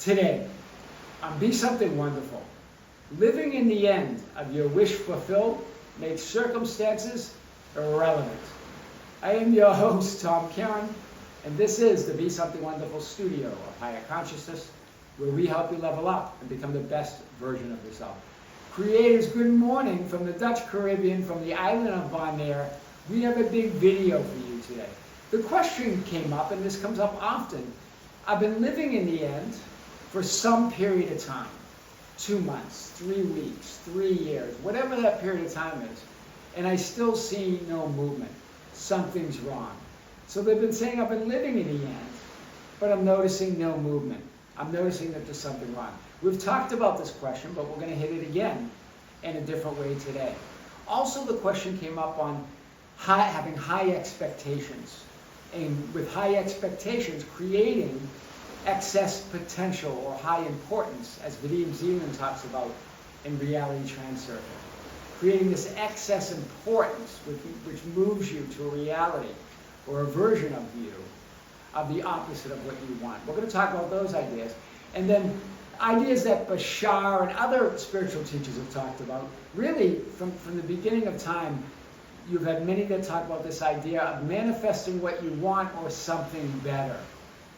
Today, on Be Something Wonderful, living in the end of your wish fulfilled makes circumstances irrelevant. I am your host, Tom Kearin, and this is the Be Something Wonderful studio of higher consciousness, where we help you level up and become the best version of yourself. Creators, good morning from the Dutch Caribbean, from the island of Bonaire. We have a big video for you today. The question came up, and this comes up often. I've been living in the end for some period of time, 2 months, 3 weeks, 3 years, whatever that period of time is, and I still see no movement. Something's wrong. So they've been saying I've been living in the end, but I'm noticing no movement. I'm noticing that there's something wrong. We've talked about this question, but we're going to hit it again in a different way today. Also, the question came up on having high expectations, and with high expectations, creating excess potential or high importance, as Vadim Zeland talks about in Reality Transurfing. Creating this excess importance which moves you to a reality or a version of you of the opposite of what you want. We're going to talk about those ideas. And then ideas that Bashar and other spiritual teachers have talked about. Really, from the beginning of time, you've had many that talk about this idea of manifesting what you want or something better.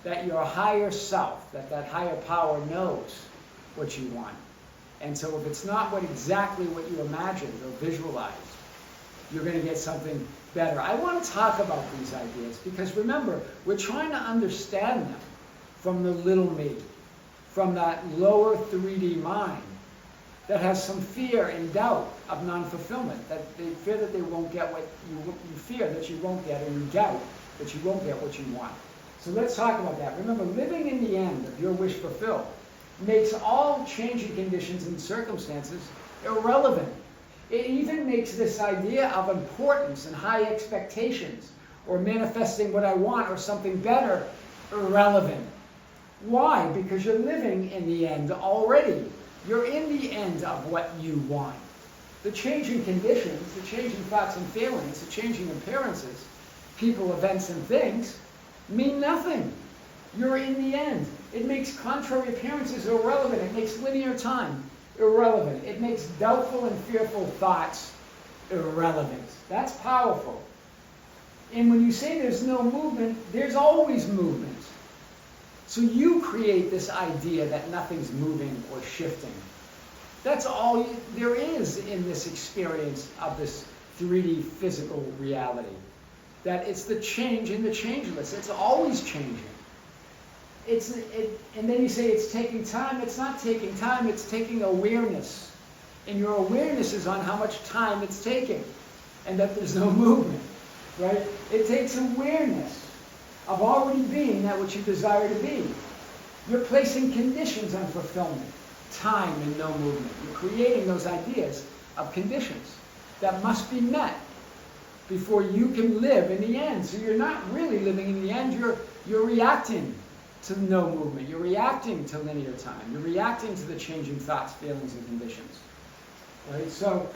That your higher self, that higher power knows what you want. And so if it's not exactly what you imagined or visualized, you're going to get something better. I want to talk about these ideas because remember, we're trying to understand them from the little me, from that lower 3D mind that has some fear and doubt of non-fulfillment, that they fear that they won't get what you fear that you won't get, and you doubt that you won't get what you want. So let's talk about that. Remember, living in the end of your wish fulfilled makes all changing conditions and circumstances irrelevant. It even makes this idea of importance and high expectations or manifesting what I want or something better irrelevant. Why? Because you're living in the end already. You're in the end of what you want. The changing conditions, the changing thoughts and feelings, the changing appearances, people, events, and things mean nothing. You're in the end. It makes contrary appearances irrelevant. It makes linear time irrelevant. It makes doubtful and fearful thoughts irrelevant. That's powerful. And when you say there's no movement, there's always movement. So you create this idea that nothing's moving or shifting. That's all there is in this experience of this 3D physical reality. That it's the change in the changeless. It's always changing. And then you say it's taking time. It's not taking time. It's taking awareness. And your awareness is on how much time it's taking. And that there's no movement. Right? It takes awareness of already being that which you desire to be. You're placing conditions on fulfillment. Time and no movement. You're creating those ideas of conditions that must be met before you can live in the end. So you're not really living in the end. You're reacting to no movement. You're reacting to linear time. You're reacting to the changing thoughts, feelings, and conditions. Right? So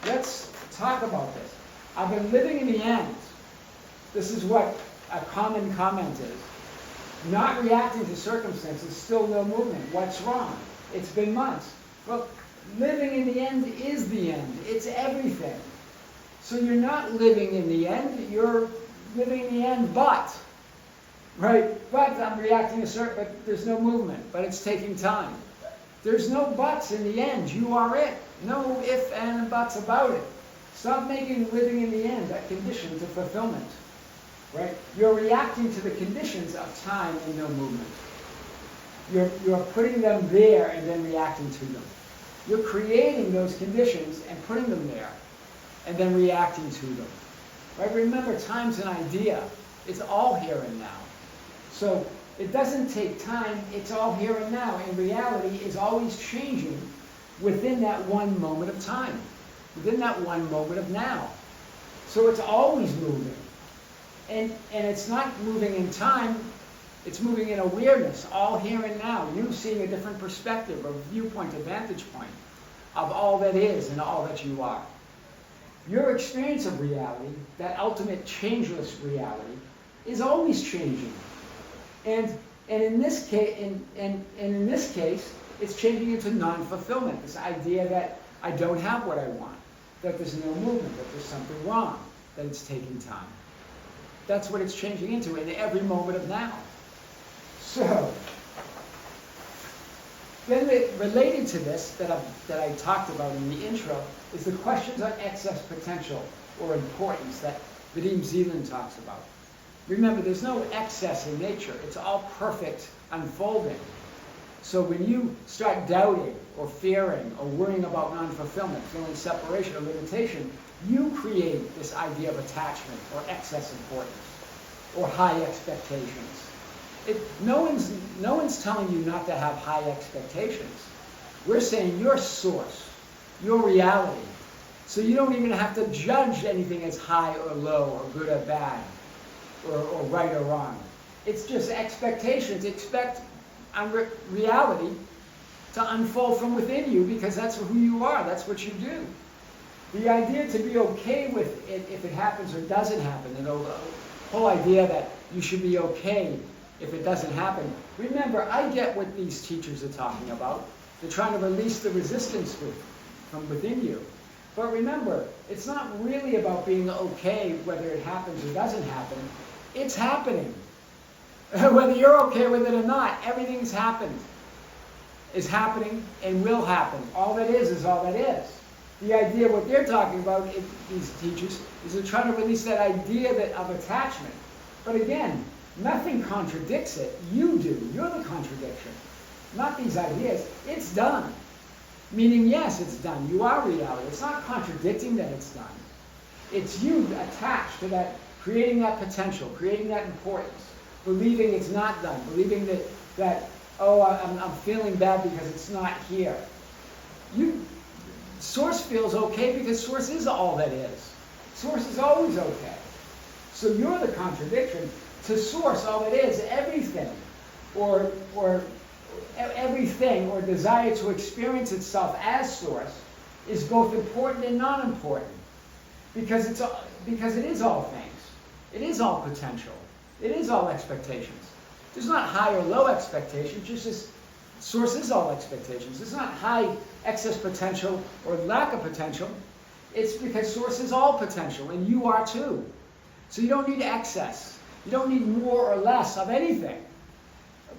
let's talk about this. I've been living in the end. This is what a common comment is. Not reacting to circumstances, still no movement. What's wrong? It's been months. Well, living in the end is the end. It's everything. So you're not living in the end, you're living in the end, but I'm reacting but there's no movement, but it's taking time. There's no buts in the end, you are it. No if and buts about it. Stop making living in the end a condition to fulfillment. Right? You're reacting to the conditions of time and no movement. You're putting them there and then reacting to them. You're creating those conditions and putting them there, and then reacting to them. Right? Remember, time's an idea. It's all here and now. So it doesn't take time. It's all here and now. And reality is always changing within that one moment of time, within that one moment of now. So it's always moving. And it's not moving in time. It's moving in awareness, all here and now. You seeing a different perspective, a viewpoint, a vantage point of all that is and all that you are. Your experience of reality, that ultimate changeless reality, is always changing. And And in this case, in this case, it's changing into non-fulfillment. This idea that I don't have what I want, that there's no movement, that there's something wrong, that it's taking time. That's what it's changing into in every moment of now. So, then related to this that I talked about in the intro is the questions on excess potential or importance that Vadim Zeland talks about. Remember, there's no excess in nature. It's all perfect unfolding. So when you start doubting or fearing or worrying about non-fulfillment, feeling separation or limitation, you create this idea of attachment or excess importance or high expectations. No one's telling you not to have high expectations. We're saying your source, your reality. So you don't even have to judge anything as high or low or good or bad or right or wrong. It's just expectations. Expect reality to unfold from within you because that's who you are. That's what you do. The idea to be okay with it if it happens or doesn't happen, and the whole idea that you should be okay if it doesn't happen. Remember, I get what these teachers are talking about. They're trying to release the resistance from within you. But remember, it's not really about being okay whether it happens or doesn't happen. It's happening. Whether you're okay with it or not, everything's happened. Is happening and will happen. All that is all that is. The idea, what they're talking about, these teachers, is they're trying to release that idea of attachment. But again, nothing contradicts it. You do. You're the contradiction. Not these ideas. It's done. Meaning, yes, it's done. You are reality. It's not contradicting that it's done. It's you attached to that, creating that potential, creating that importance, believing it's not done, believing that oh, I'm feeling bad because it's not here. Source feels okay because Source is all that is. Source is always okay. So you're the contradiction. To Source, all that is, everything, or everything, or desire to experience itself as Source, is both important and non-important, because it is all things. It is all potential. It is all expectations. There's not high or low expectations. Just as Source is all expectations. There's not high excess potential or lack of potential. It's because Source is all potential, and you are too. So you don't need excess. You don't need more or less of anything.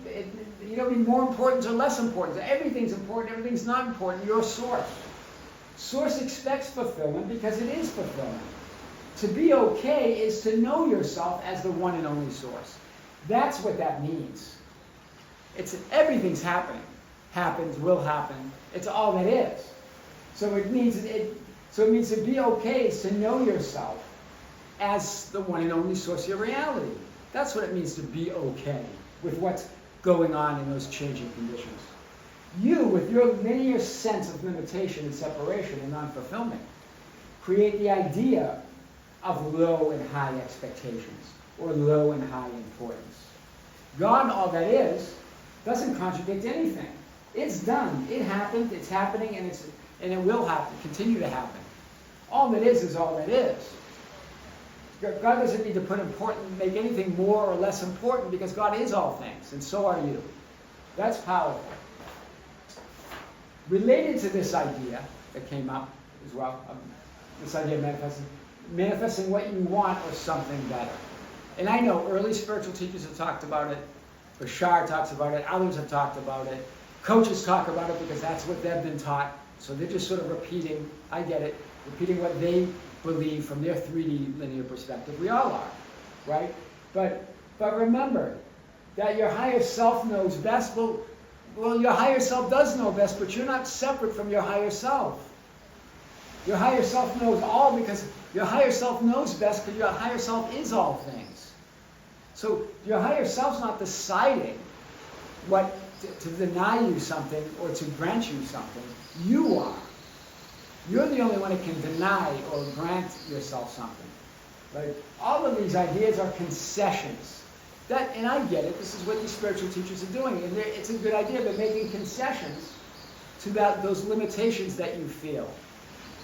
You don't need more importance or less importance. Everything's important, everything's not important. You're Source. Source expects fulfillment because it is fulfillment. To be okay is to know yourself as the one and only Source. That's what that means. Everything's happening. Happens, will happen. It's all that is. So it means to be okay is to know yourself as the one and only source of your reality. That's what it means to be okay with what's going on in those changing conditions. You, with your linear sense of limitation and separation and non-fulfillment, create the idea of low and high expectations, or low and high importance. God, all that is, doesn't contradict anything. It's done. It happened, it's happening, and it will happen, continue to happen. All that is all that is. God doesn't need to make anything more or less important, because God is all things, and so are you. That's powerful. Related to this idea that came up as well, this idea of manifesting what you want or something better. And I know early spiritual teachers have talked about it, Bashar talks about it, others have talked about it, coaches talk about it because that's what they've been taught, so they're just sort of repeating, I get it, repeating what they believe from their 3D linear perspective. We all are, right? But remember that your higher self knows best. Well, your higher self does know best, but you're not separate from your higher self. Your higher self knows all because your higher self knows best because your higher self is all things. So your higher self's not deciding what to deny you something or to grant you something. You are. You're the only one that can deny or grant yourself something. Right? All of these ideas are concessions. And I get it. This is what these spiritual teachers are doing. And it's a good idea. They're making concessions to those limitations that you feel,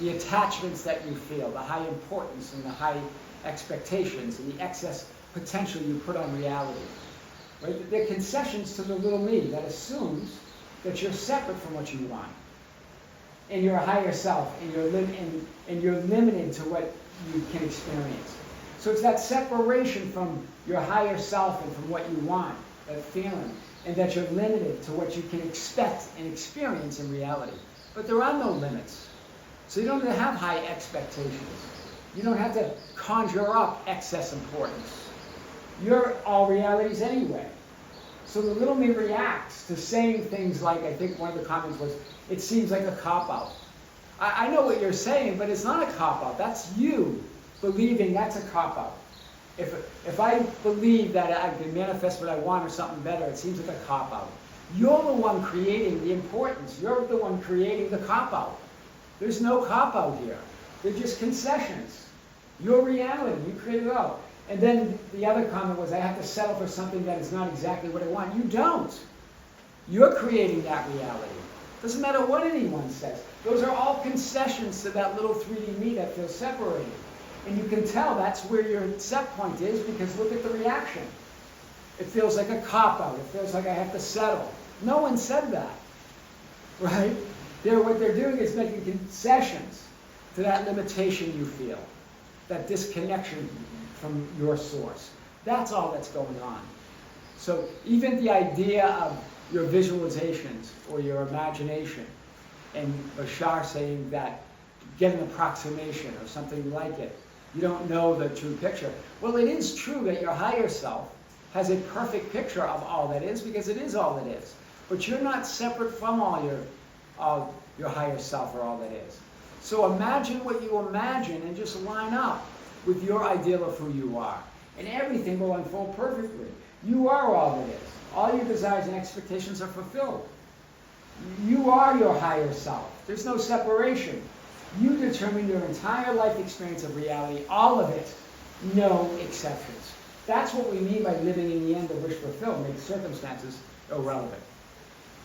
the attachments that you feel, the high importance and the high expectations and the excess potential you put on reality. Right? They're concessions to the little me that assumes that you're separate from what you want. And your higher self, and you're limited to what you can experience. So it's that separation from your higher self and from what you want, that feeling, and that you're limited to what you can expect and experience in reality. But there are no limits. So you don't have to have high expectations. You don't have to conjure up excess importance. You're all realities anyway. So the little me reacts to saying things like, I think one of the comments was, it seems like a cop-out. I know what you're saying, but it's not a cop-out. That's you believing that's a cop-out. If I believe that I can manifest what I want or something better, it seems like a cop-out. You're the one creating the importance. You're the one creating the cop-out. There's no cop-out here. They're just concessions. Your reality, you create it all. And then the other comment was, I have to settle for something that is not exactly what I want. You don't. You're creating that reality. Doesn't matter what anyone says. Those are all concessions to that little 3D me that feels separated. And you can tell that's where your set point is, because look at the reaction. It feels like a cop-out. It feels like I have to settle. No one said that, right? What they're doing is making concessions to that limitation you feel, that disconnection from your source. That's all that's going on. So even the idea of your visualizations or your imagination, and Bashar saying that get an approximation or something like it, you don't know the true picture. Well, it is true that your higher self has a perfect picture of all that is, because it is all that is. But you're not separate from all your higher self or all that is. So imagine what you imagine and just line up with your ideal of who you are. And everything will unfold perfectly. You are all that is. All your desires and expectations are fulfilled. You are your higher self. There's no separation. You determine your entire life experience of reality, all of it, no exceptions. That's what we mean by living in the end of wish fulfilled, make circumstances irrelevant.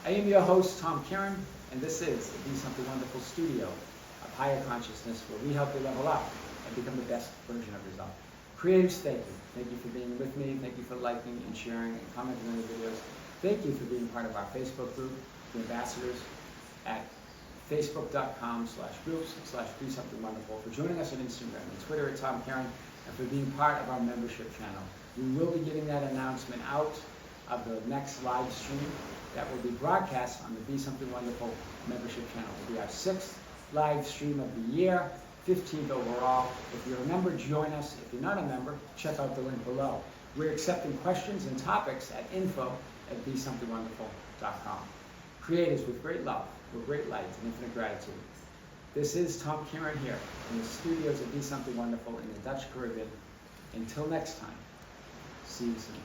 I am your host, Tom Kearin, and this is the Be Something Wonderful studio of higher consciousness, where we help you level up and become the best version of yourself. Creatives, thank you. Thank you for being with me. Thank you for liking and sharing and commenting on the videos. Thank you for being part of our Facebook group, the ambassadors, at facebook.com/groups/BeSomethingWonderful, for joining us on Instagram and Twitter at Tom Kearin, and for being part of our membership channel. We will be getting that announcement out of the next live stream that will be broadcast on the Be Something Wonderful membership channel. It will be our 6th live stream of the year, 15th overall. If you're a member, join us. If you're not a member, check out the link below. We're accepting questions and topics at info@BeSomethingWonderful.com. Creators with great love, with great light and infinite gratitude. This is Tom Kearin here in the studios of Be Something Wonderful in the Dutch Caribbean. Until next time, see you soon.